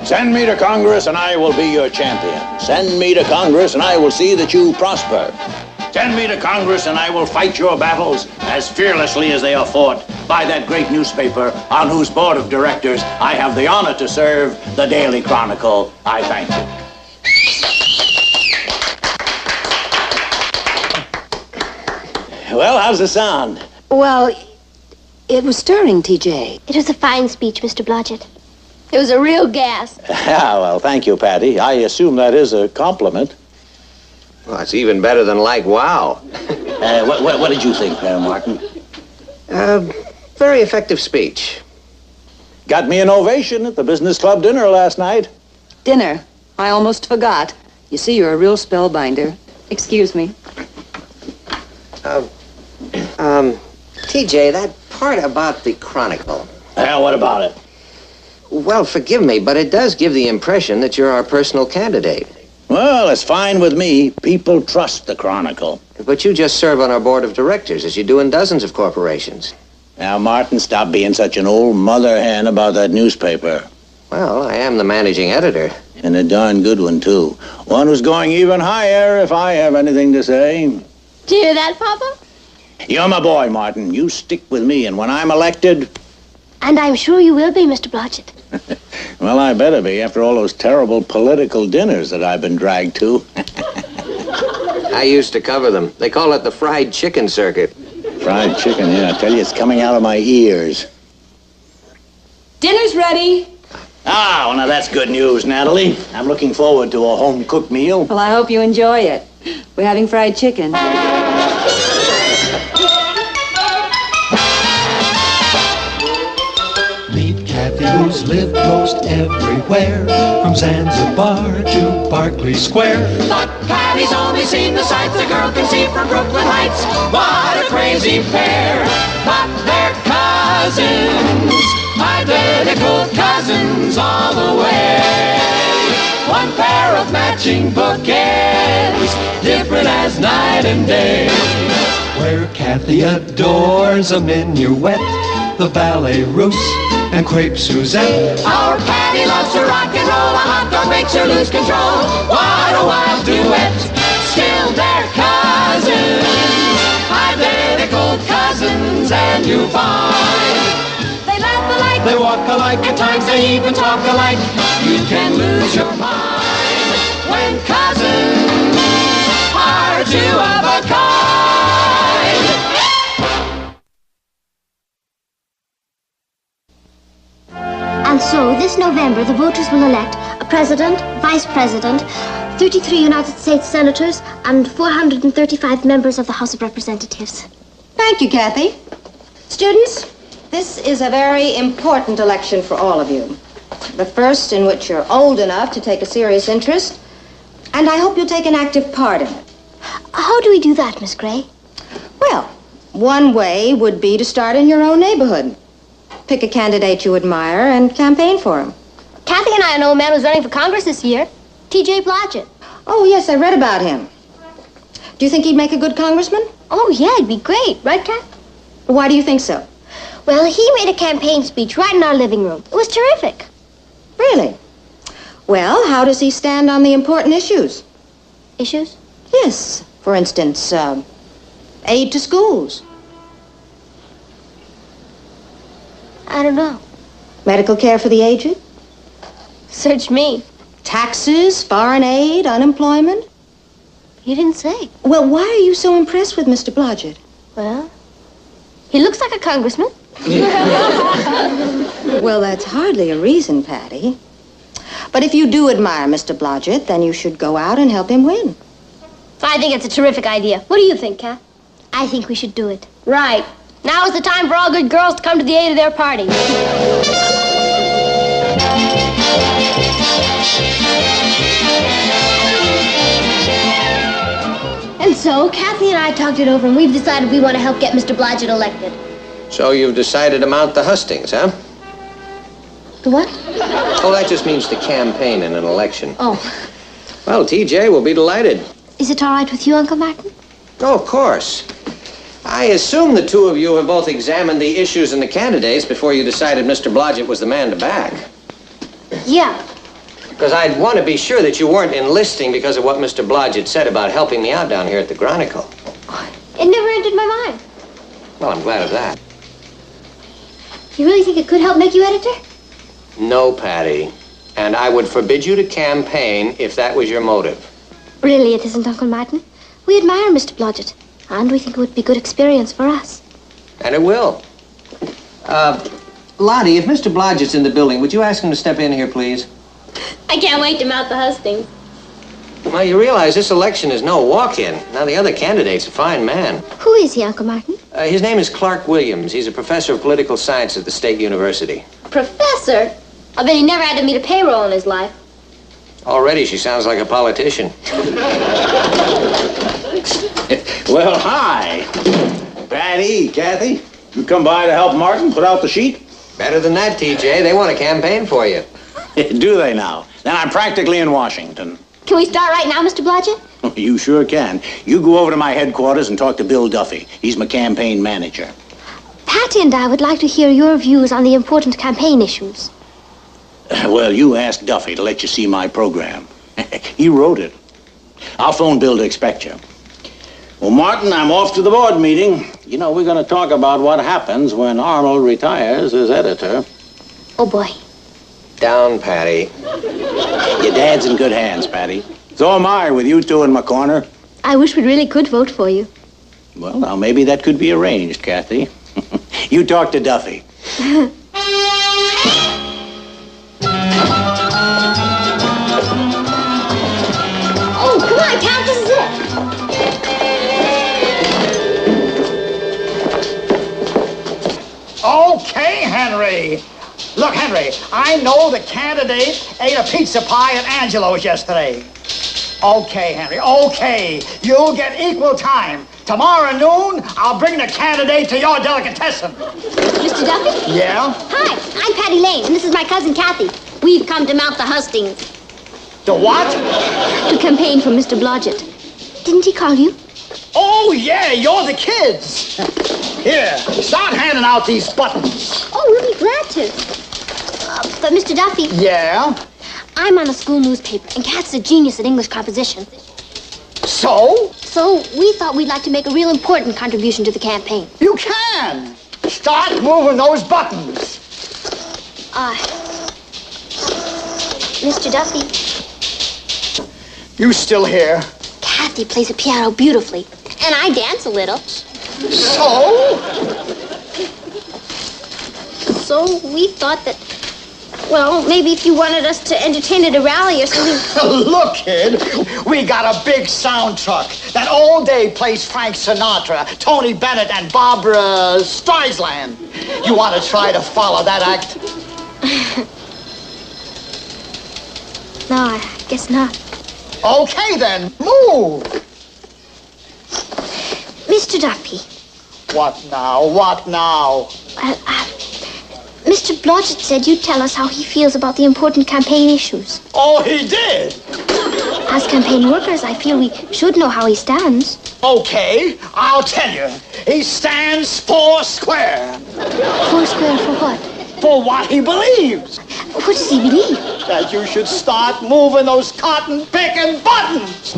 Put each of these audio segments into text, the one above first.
Send me to Congress and I will be your champion. Send me to Congress and I will see that you prosper. Send me to Congress and I will fight your battles as fearlessly as they are fought by that great newspaper on whose board of directors I have the honor to serve, the Daily Chronicle. I thank you. Well, how's the sound? Well, it was stirring, TJ. It was a fine speech, Mr. Blodgett. It was a real gas. Yeah, well, thank you, Patty. I assume that is a compliment. Well, it's even better than like wow. What did you think, Martin? Very effective speech. Got me an ovation at the business club dinner last night. Dinner? I almost forgot. You see, you're a real spellbinder. Excuse me. TJ, that part about the Chronicle. Yeah, what about it? Well, forgive me, but it does give the impression that you're our personal candidate. Well, it's fine with me. People trust the Chronicle. But you just serve on our board of directors, as you do in dozens of corporations. Now, Martin, stop being such an old mother hen about that newspaper. Well, I am the managing editor. And a darn good one, too. One who's going even higher if I have anything to say. Do you hear that, Papa? You're my boy, Martin. You stick with me, and when I'm elected... And I'm sure you will be, Mr. Blodgett. Well, I better be, after all those terrible political dinners that I've been dragged to. I used to cover them. They call it the fried chicken circuit. Fried chicken, yeah. I tell you, it's coming out of my ears. Dinner's ready. Ah, well, now that's good news, Natalie. I'm looking forward to a home-cooked meal. Well, I hope you enjoy it. We're having fried chicken. Who's lived most everywhere, from Zanzibar to Berkeley Square. But Patty's only seen the sights a girl can see from Brooklyn Heights. What a crazy pair, but they're cousins, identical cousins all the way. One pair of matching bookends, different as night and day. Where Kathy adores a minuet, the ballet russe, and crepe Suzette. Our Patty loves to rock and roll, a hot dog makes her lose control. What a wild duet, still they're cousins, identical cousins, and you find they laugh alike, they walk alike, at times they even talk alike. You can lose your mind when cousins are two of a kind. And so, this November, the voters will elect a president, vice president, 33 United States senators, and 435 members of the House of Representatives. Thank you, Kathy. Students, this is a very important election for all of you. The first in which you're old enough to take a serious interest, and I hope you'll take an active part in it. How do we do that, Miss Gray? Well, one way would be to start in your own neighborhood. Pick a candidate you admire and campaign for him. Kathy and I know a man who's running for Congress this year, T.J. Blodgett. Oh, yes, I read about him. Do you think he'd make a good congressman? Oh, yeah, it'd be great, right, Kath? Why do you think so? Well, he made a campaign speech right in our living room. It was terrific. Really? Well, how does he stand on the important issues? Issues? Yes. For instance, aid to schools. I don't know. Medical care for the aged? Search me. Taxes, foreign aid, unemployment? You didn't say. Well, why are you so impressed with Mr. Blodgett? Well, he looks like a congressman. Well, that's hardly a reason, Patty. But if you do admire Mr. Blodgett, then you should go out and help him win. I think it's a terrific idea. What do you think, Kath? I think we should do it. Right. Now is the time for all good girls to come to the aid of their party. And so, Kathy and I talked it over, and we've decided we want to help get Mr. Blodgett elected. So you've decided to mount the hustings, huh? The what? Oh, that just means to campaign in an election. Oh. Well, TJ will be delighted. Is it all right with you, Uncle Martin? Oh, of course. I assume the two of you have both examined the issues and the candidates before you decided Mr. Blodgett was the man to back. Yeah. Because I'd want to be sure that you weren't enlisting because of what Mr. Blodgett said about helping me out down here at the Chronicle. It never entered my mind. Well, I'm glad of that. You really think it could help make you editor? No, Patty. And I would forbid you to campaign if that was your motive. Really, it isn't, Uncle Martin. We admire Mr. Blodgett, and we think it would be good experience for us. And it will. Lottie, if Mr. Blodgett's in the building, would you ask him to step in here, please? I can't wait to mount the hustings. Well, you realize this election is no walk-in. Now, the other candidate's a fine man. Who is he, Uncle Martin? His name is Clark Williams. He's a professor of political science at the State University. Professor? I bet he never had to meet a payroll in his life. Already, she sounds like a politician. Well, hi. Patty, Kathy, you come by to help Martin put out the sheet? Better than that, TJ. They want to campaign for you. Do they now? Then I'm practically in Washington. Can we start right now, Mr. Blodgett? You sure can. You go over to my headquarters and talk to Bill Duffy. He's my campaign manager. Patty and I would like to hear your views on the important campaign issues. Well, you ask Duffy to let you see my program. He wrote it. I'll phone Bill to expect you. Well, Martin, I'm off to the board meeting. You know, we're going to talk about what happens when Arnold retires as editor. Oh, boy. Down, Patty. Your dad's in good hands, Patty. So am I, with you two in my corner. I wish we really could vote for you. Well, now, maybe that could be arranged, Kathy. You talk to Duffy. Oh, come on, Count, this is it. Okay, Henry. Look, Henry, I know the candidate ate a pizza pie at Angelo's yesterday. Okay, Henry, okay. You'll get equal time. Tomorrow noon, I'll bring the candidate to your delicatessen. Mr. Duffy? Yeah? Hi, I'm Patty Lane, and this is my cousin Kathy. We've come to mount the hustings. The what? To campaign for Mr. Blodgett. Didn't he call you? Oh, yeah, you're the kids. Here, start handing out these buttons. Oh, we'll be glad to. But Mr. Duffy, Yeah? I'm on a school newspaper, and Kat's a genius at English composition. So? So we thought we'd like to make a real important contribution to the campaign. You can. Start moving those buttons. Mr. Duffy, You still here? Kathy plays the piano beautifully, and I dance a little. So? So we thought that, well, maybe if you wanted us to entertain at a rally or something. Look, kid, we got a big sound truck that all day plays Frank Sinatra, Tony Bennett, and Barbra Streisand. You want to try to follow that act? No, I guess not. Okay, then, move. Mr. Duffy, What now? What now? Mr. Blodgett said you'd tell us how he feels about the important campaign issues. Oh, he did? As campaign workers, I feel we should know how he stands. Okay, I'll tell you. He stands four square. Four square for what? For what he believes. What does he believe? That you should start moving those cotton-picking buttons.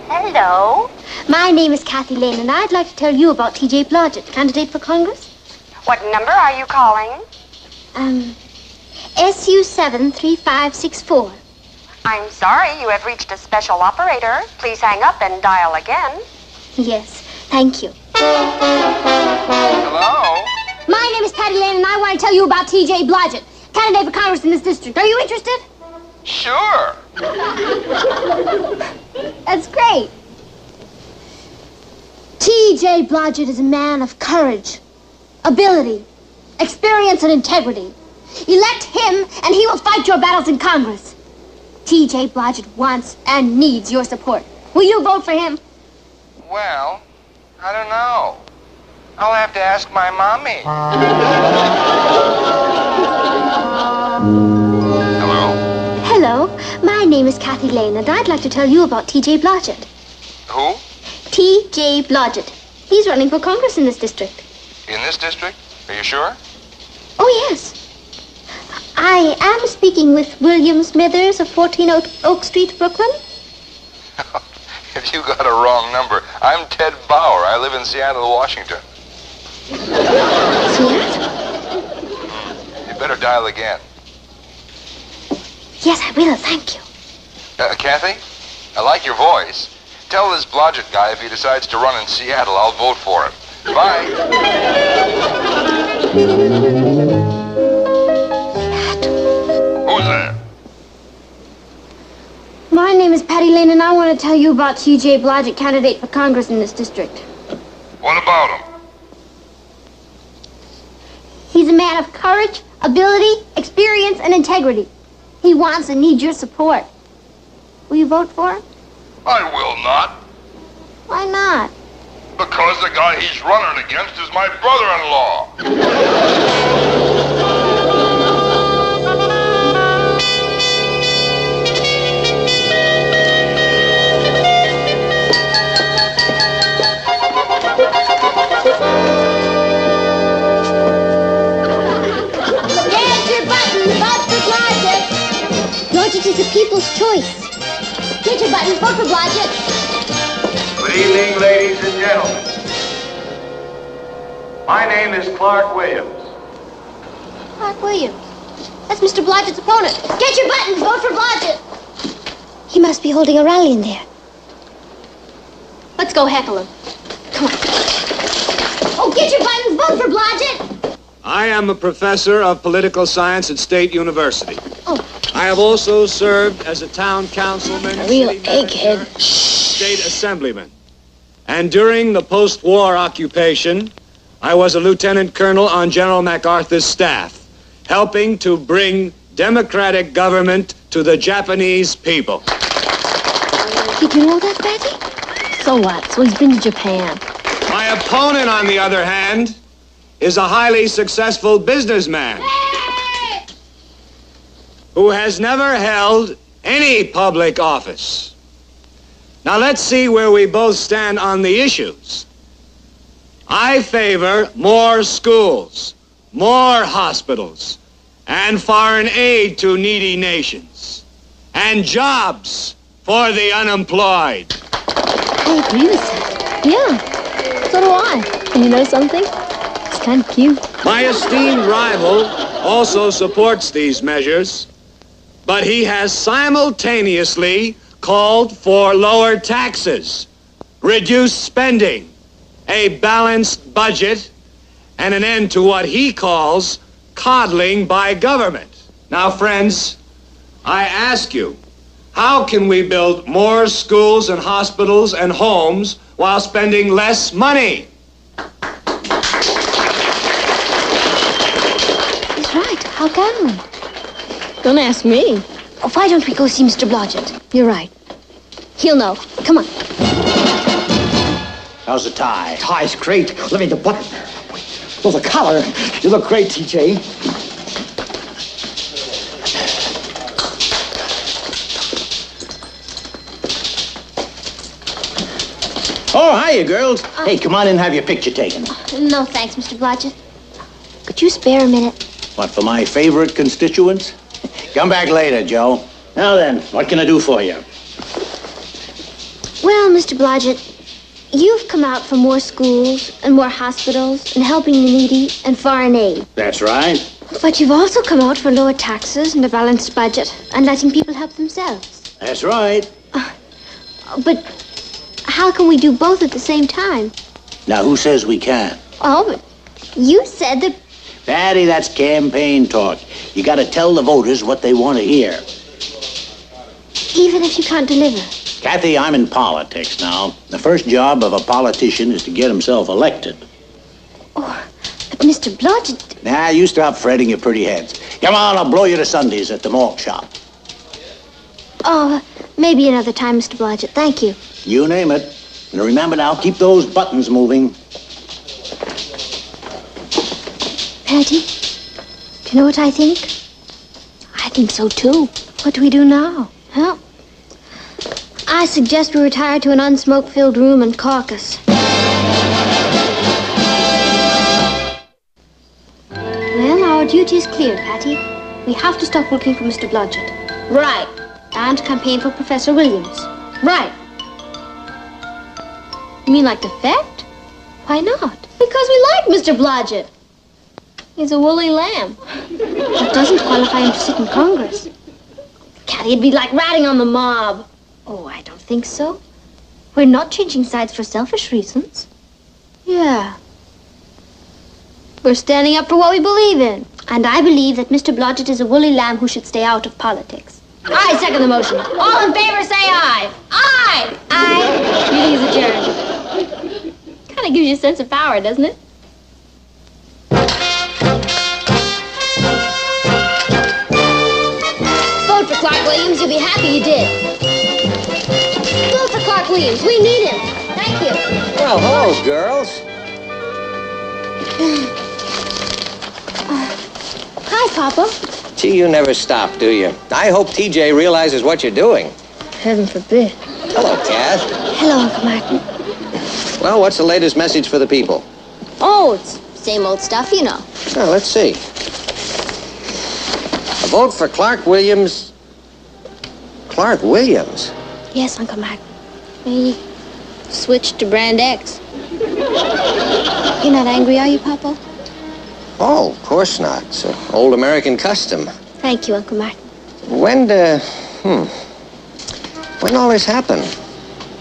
Hello. My name is Kathy Lane, and I'd like to tell you about T.J. Blodgett, candidate for Congress. What number are you calling? S2E07 3564. I'm sorry, you have reached a special operator. Please hang up and dial again. Yes, thank you. Hello? My name is Patty Lane, and I want to tell you about T.J. Blodgett, candidate for Congress in this district. Are you interested? Sure. That's great. T.J. Blodgett is a man of courage, ability, experience, and integrity. Elect him, and he will fight your battles in Congress. T.J. Blodgett wants and needs your support. Will you vote for him? Well, I don't know. I'll have to ask my mommy. Hello? Hello, my name is Kathy Lane, and I'd like to tell you about T.J. Blodgett. Who? T.J. Blodgett. He's running for Congress in this district. In this district? Are you sure? Oh, yes. I am speaking with William Smithers of 14 Oak Street, Brooklyn. If you got a wrong number, I'm Ted Bauer. I live in Seattle, Washington. Seattle? You better dial again. Yes, I will. Thank you. Kathy, I like your voice. Tell this Blodgett guy if he decides to run in Seattle, I'll vote for him. Bye. Who's there? My name is Patty Lane, and I want to tell you about T.J. Blodgett, candidate for Congress in this district. What about him? He's a man of courage, ability, experience, and integrity. He wants and needs your support. Will you vote for him? I will not. Why not? Because the guy he's running against is my brother-in-law. Get your buttons, vote for Blodgett. Blodgett is the people's choice. Get your buttons, vote for Blodgett. Good evening, ladies and gentlemen. My name is Clark Williams. Clark Williams. That's Mr. Blodgett's opponent. Get your buttons, vote for Blodgett. He must be holding a rally in there. Let's go heckle him. Come on. Oh, get your buttons, vote for Blodgett. I am a professor of political science at State University. Oh. I have also served as a town councilman, A real city manager, egghead. state assemblyman. And during the post-war occupation, I was a lieutenant colonel on General MacArthur's staff, helping to bring democratic government to the Japanese people. Did you know that, Betty? So what? So he's been to Japan. My opponent, on the other hand, is a highly successful businessman who has never held any public office. Now let's see where we both stand on the issues. I favor more schools, more hospitals, and foreign aid to needy nations, and jobs for the unemployed. I agree with that. Yeah, so do I. And you know something? It's kind of cute. My esteemed rival also supports these measures, but he has simultaneously called for lower taxes, reduced spending, a balanced budget, and an end to what he calls coddling by government. Now, friends, I ask you, how can we build more schools and hospitals and homes while spending less money? He's right. How can we? Don't ask me. Oh, why don't we go see Mr. Blodgett? You're right. He'll know. Come on. How's the tie? Tie's great. Let me the button. Oh, the collar. You look great, TJ. Oh, hiya, girls. Hey, come on in and have your picture taken. No, thanks, Mr. Blodgett. Could you spare a minute? What, for my favorite constituents? Come back later, Joe. Now then, what can I do for you? Well, Mr. Blodgett, you've come out for more schools and more hospitals and helping the needy and foreign aid. That's right. But you've also come out for lower taxes and a balanced budget and letting people help themselves. That's right. But how can we do both at the same time? Now, who says we can't? Oh, but you said that... Patty, that's campaign talk. You gotta tell the voters what they want to hear. Even if you can't deliver. Kathy, I'm in politics now. The first job of a politician is to get himself elected. Oh, but Mr. Blodgett... Nah, you stop fretting your pretty heads. Come on, I'll blow you to Sundays at the malt shop. Oh, maybe another time, Mr. Blodgett. Thank you. You name it. And remember now, keep those buttons moving. Patty, do you know what I think? I think so, too. What do we do now? Well, I suggest we retire to an unsmoke-filled room and caucus. Well, our duty is clear, Patty. We have to stop working for Mr. Blodgett. Right. And campaign for Professor Williams. Right. You mean like defect? Why not? Because we like Mr. Blodgett. He's a woolly lamb. That doesn't qualify him to sit in Congress. Cathy, it'd be like ratting on the mob. Oh, I don't think so. We're not changing sides for selfish reasons. Yeah. We're standing up for what we believe in. And I believe that Mr. Blodgett is a woolly lamb who should stay out of politics. I second the motion. All in favor, say aye. Aye! Aye. Meeting is adjourned. Kind of gives you a sense of power, doesn't it? Vote for Clark Williams. You'll be happy you did. Vote for Clark Williams. We need him. Thank you. Well, hello, girls. Hi, Papa. Gee, you never stop, do you? I hope TJ realizes what you're doing. Heaven forbid. Hello, Kath. Hello, Uncle Martin. Well, what's the latest message for the people? Oh, it's same old stuff, you know. Well, let's see. A vote for Clark Williams. Clark Williams? Yes, Uncle Martin. He switched to Brand X. You're not angry, are you, Papa? Oh, of course not. It's an old American custom. Thank you, Uncle Martin. When all this happened?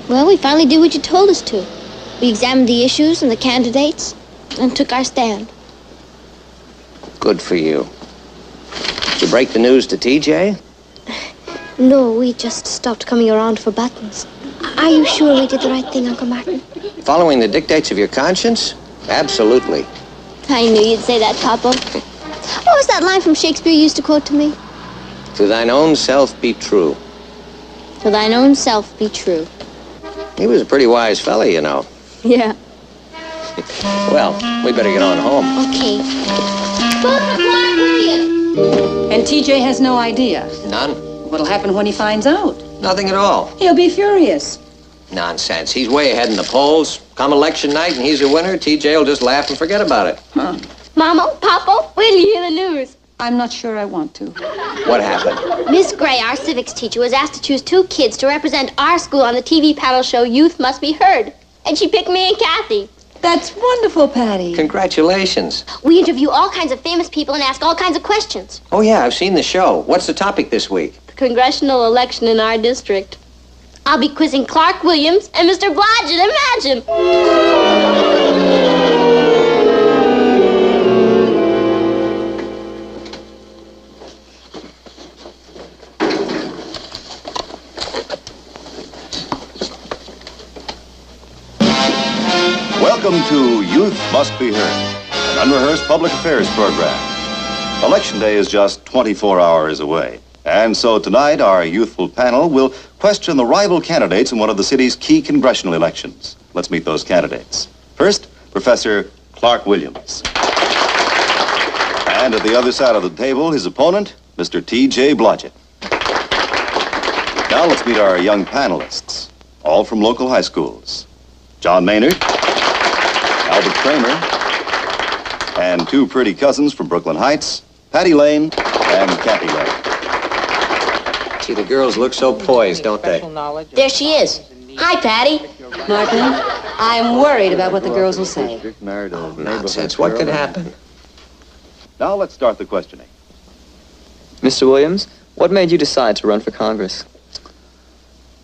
Well, we finally did what you told us to. We examined the issues and the candidates and took our stand. Good for you. Did you break the news to TJ? No, we just stopped coming around for buttons. Are you sure we did the right thing, Uncle Martin? Following the dictates of your conscience? Absolutely. I knew you'd say that, Papa. What was that line from Shakespeare you used to quote to me? To thine own self be true. To thine own self be true. He was a pretty wise fella, you know. Yeah. Well, we better get on home. Okay. Vote for Clark Williams! And TJ has no idea. None? What'll happen when he finds out? Nothing at all. He'll be furious. Nonsense. He's way ahead in the polls. Come election night and he's a winner, TJ will just laugh and forget about it. Huh. Mama, Papa, wait till you hear the news. I'm not sure I want to. What happened? Miss Gray, our civics teacher, was asked to choose 2 kids to represent our school on the TV panel show Youth Must Be Heard. And she picked me and Kathy. That's wonderful, Patty. Congratulations. We interview all kinds of famous people and ask all kinds of questions. Oh, yeah, I've seen the show. What's the topic this week? The congressional election in our district. I'll be quizzing Clark Williams and Mr. Blodgett. Imagine! Welcome to Youth Must Be Heard, an unrehearsed public affairs program. Election Day is just 24 hours away. And so tonight, our youthful panel will question the rival candidates in one of the city's key congressional elections. Let's meet those candidates. First, Professor Clark Williams. And at the other side of the table, his opponent, Mr. T.J. Blodgett. Now let's meet our young panelists, all from local high schools. John Maynard, Albert Kramer, and 2 pretty cousins from Brooklyn Heights, Patty Lane and Kathy Lane. See, the girls look so poised, don't they? There she is. Hi, Patty. Martin, I'm worried about what the girls will say. Nonsense. What could happen? Now let's start the questioning. Mr. Williams, what made you decide to run for Congress?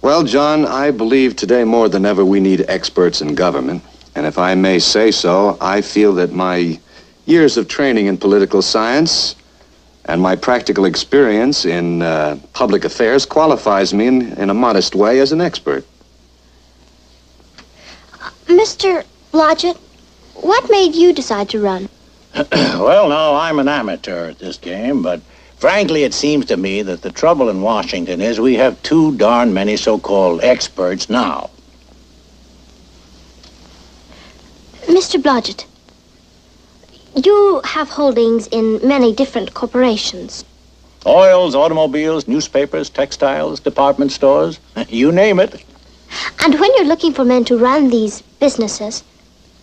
Well, John, I believe today more than ever we need experts in government. And if I may say so, I feel that my years of training in political science and my practical experience in public affairs qualifies me in a modest way as an expert. Mr. Blodgett, what made you decide to run? Well, now, I'm an amateur at this game, but frankly, it seems to me that the trouble in Washington is we have too darn many so-called experts now. Mr. Blodgett, you have holdings in many different corporations. Oils, automobiles, newspapers, textiles, department stores, you name it. And when you're looking for men to run these businesses,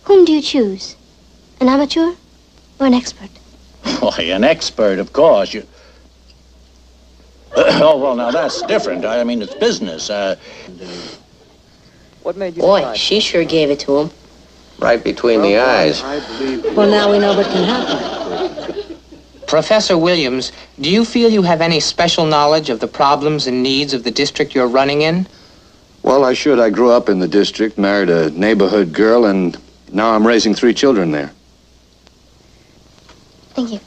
whom do you choose? An amateur or an expert? Why, an expert, of course. Oh, well, now that's different. I mean, it's business. What made you Boy, decide? she sure gave it to him. Right between the eyes. Well, now we know what can happen. Professor Williams, do you feel you have any special knowledge of the problems and needs of the district you're running in? Well, I should. I grew up in the district, married a neighborhood girl, and now I'm raising 3 children there. Thank you.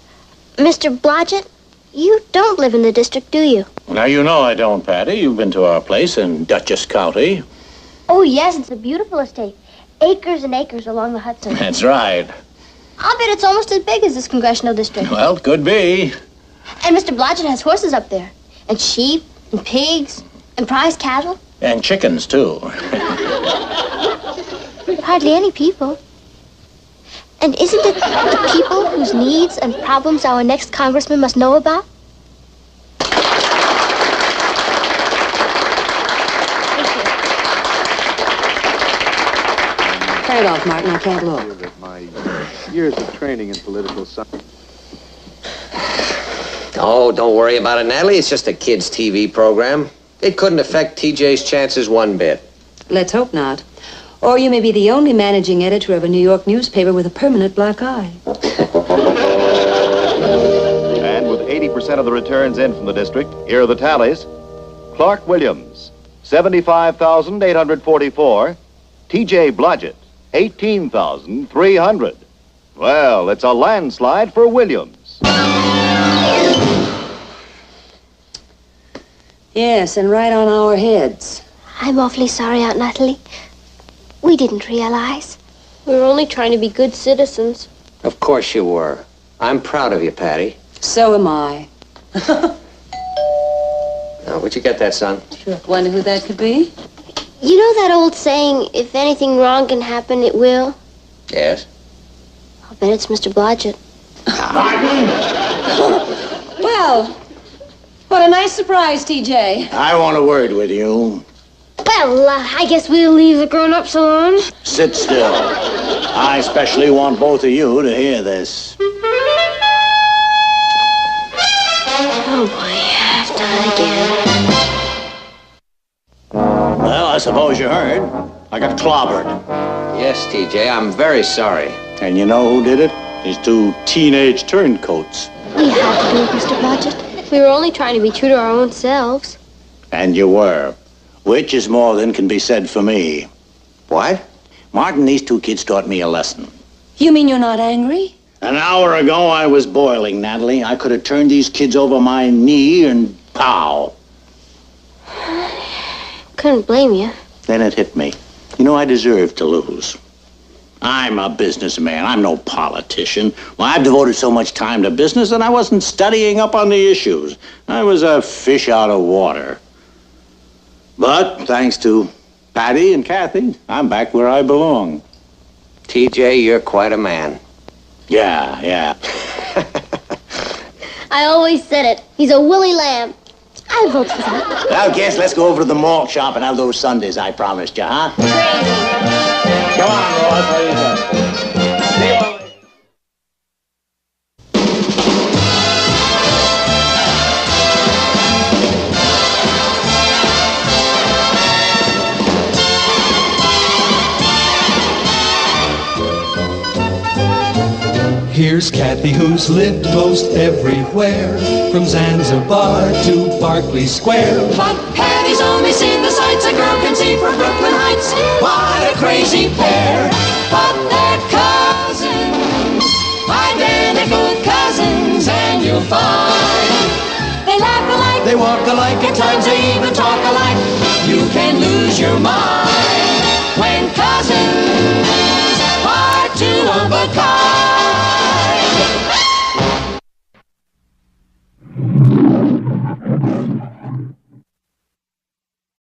Mr. Blodgett, you don't live in the district, do you? Now, you know I don't, Patty. You've been to our place in Dutchess County. Oh, yes, it's a beautiful estate. Acres and acres along the Hudson. That's right. I'll bet it's almost as big as this congressional district. Well, it could be. And Mr. Blodgett has horses up there, and sheep, and pigs, and prize cattle. And chickens, too. Hardly any people. And isn't it the people whose needs and problems our next congressman must know about? Tear it off, Martin. I can't look. My years of training in political science. Oh, don't worry about it, Natalie. It's just a kid's TV program. It couldn't affect TJ's chances one bit. Let's hope not. Or you may be the only managing editor of a New York newspaper with a permanent black eye. And with 80% of the returns in from the district, here are the tallies. Clark Williams, 75,844. T.J. Blodgett, 18,300. Well, it's a landslide for Williams. Yes, and right on our heads. I'm awfully sorry, Aunt Natalie. We didn't realize. We were only trying to be good citizens. Of course you were. I'm proud of you, Patty. So am I. Now, where'd you get that, son? Sure. Wonder who that could be? You know that old saying, if anything wrong can happen, it will? Yes? I'll bet it's Mr. Blodgett. Well, what a nice surprise, TJ. I want a word with you. Well, I guess we'll leave the grown-ups alone. Sit still. I especially want both of you to hear this. Oh, boy, I've done it again. Well, I suppose you heard. I got clobbered. Yes, TJ, I'm very sorry. And you know who did it? These 2 teenage turncoats. We had to do it, Mr. Blodgett. We were only trying to be true to our own selves. And you were. Which is more than can be said for me. What? Martin, these 2 kids taught me a lesson. You mean you're not angry? An hour ago, I was boiling, Natalie. I could have turned these kids over my knee and pow. Couldn't blame you. Then it hit me. You know, I deserve to lose. I'm a businessman. I'm no politician. Well, I've devoted so much time to business that I wasn't studying up on the issues. I was a fish out of water. But thanks to Patty and Kathy, I'm back where I belong. TJ, you're quite a man. Yeah. I always said it. He's a woolly lamb. I vote for that. Now, guess let's go over to the malt shop and have those sundaes I promised you, huh? Come on, Ross. What do you think? Here's Kathy, who's lived most everywhere, from Zanzibar to Berkeley Square. But Patty's only seen the sights a girl can see from Brooklyn Heights. What a crazy pair, but they're cousins, identical cousins, and you'll find they laugh alike, they walk alike, at times they even talk alike. You can lose your mind.